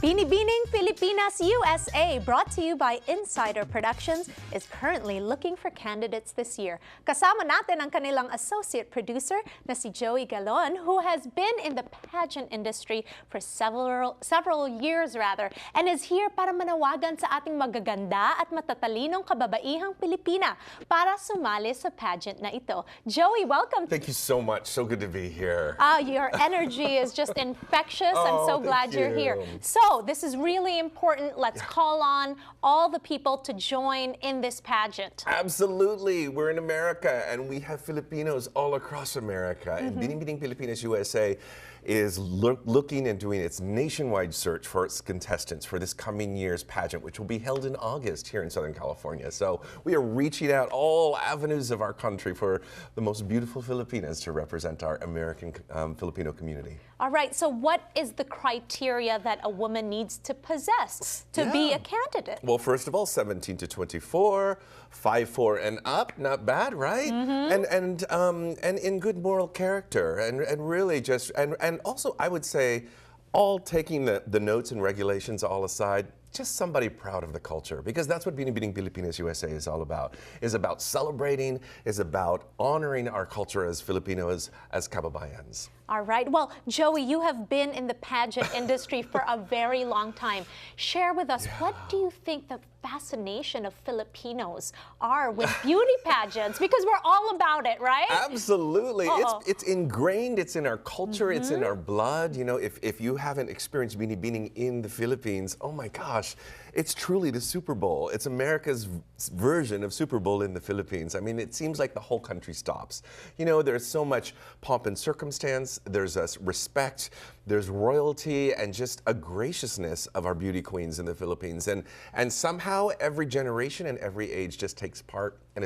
Binibining Pilipinas USA, brought to you by Insider Productions, is currently looking for candidates this year. Kasama natin ang kanilang associate producer na si Joey Galon, who has been in the pageant industry for several years and is here para manawagan sa ating magaganda at matatalinong kababaihang Pilipina para sumali sa pageant na ito. Joey, welcome. Thank you so much. So good to be here. Your energy is just infectious. I'm so glad you're here. So, this is really important. Let's call on all the people to join in this pageant. Absolutely. We're in America and we have Filipinos all across America. And Binibining Pilipinas USA is looking and doing its nationwide search for its contestants for this coming year's pageant, which will be held in August here in Southern California. So we are reaching out all avenues of our country for the most beautiful Filipinas to represent our American Filipino community. All right, so what is the criteria that a woman needs to possess to be a candidate? Well, first of all, 17 to 24, 5'4" and up, not bad, right? And in good moral character, and really just and also I would say, all taking the notes and regulations all aside, just somebody proud of the culture, because that's what Binibining Pilipinas USA is all about. Is about celebrating, is about honoring our culture as Filipinos, as kababayans. All right. Well, Joey, you have been in the pageant industry for a very long time. Share with us, what do you think the fascination of Filipinos are with beauty pageants? Because we're all about it, right? Absolutely. It's ingrained, it's in our culture, it's in our blood. You know, if you haven't experienced binibining in the Philippines, oh my gosh, it's truly the Super Bowl. It's America's version of Super Bowl in the Philippines. I mean, it seems like the whole country stops. You know, there's so much pomp and circumstance, there's a respect, there's royalty, and just a graciousness of our beauty queens in the Philippines. And somehow every generation and every age just takes part and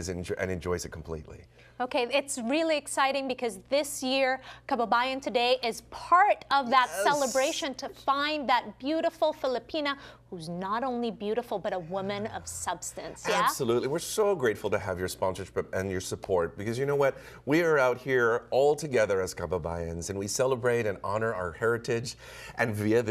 enjoys it completely. Okay, it's really exciting because this year, Kababayan Today is part of that celebration to find that beautiful Filipina who's not only beautiful, but a woman of substance, yeah? Absolutely. We're so grateful to have your sponsorship and your support, because you know what? We are out here all together as Kababayans, and we celebrate and honor our heritage, and via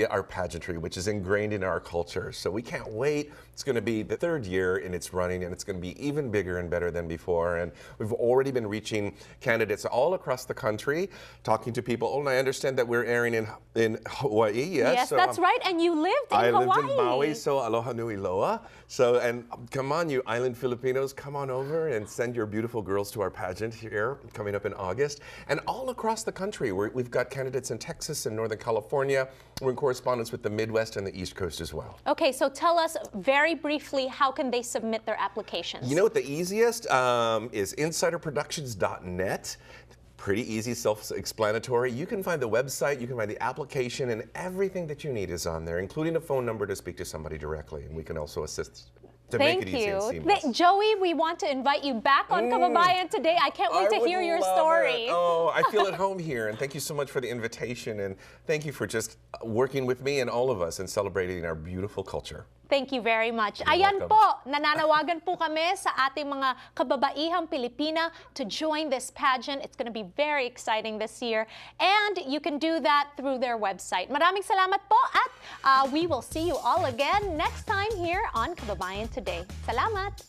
our pageantry, which is ingrained in our culture. So we can't wait. It's going to be the third year in its running, and it's going to be even bigger and better than before. And we've already been reaching candidates all across the country, talking to people. Oh, and I understand that we're airing in Hawaii, yes? Yes, so, that's right. And you lived in Hawaii. I lived in Maui, so aloha nui loa. So, and come on, you island Filipinos, come on over and send your beautiful girls to our pageant here coming up in August. And all across the country, we've got candidates in Texas and Northern California. We're in correspondence with the Midwest and the East Coast as well. Okay, so tell us very briefly, how can they submit their applications? You know what the easiest is insiderproductions.net. Pretty easy, self-explanatory. You can find the website, you can find the application, and everything that you need is on there, including a phone number to speak to somebody directly. And we can also assist to make it easy and seamless. Joey, we want to invite you back on Kababayan Today. I can't wait to hear your story. Oh, I feel at home here, and thank you so much for the invitation, and thank you for just working with me and all of us and celebrating our beautiful culture. Thank you very much. Ayan po, nananawagan po kami sa ating mga kababaihang Pilipina to join this pageant. It's going to be very exciting this year. And you can do that through their website. Maraming salamat po, at we will see you all again next time here on Kababayan Today. Salamat!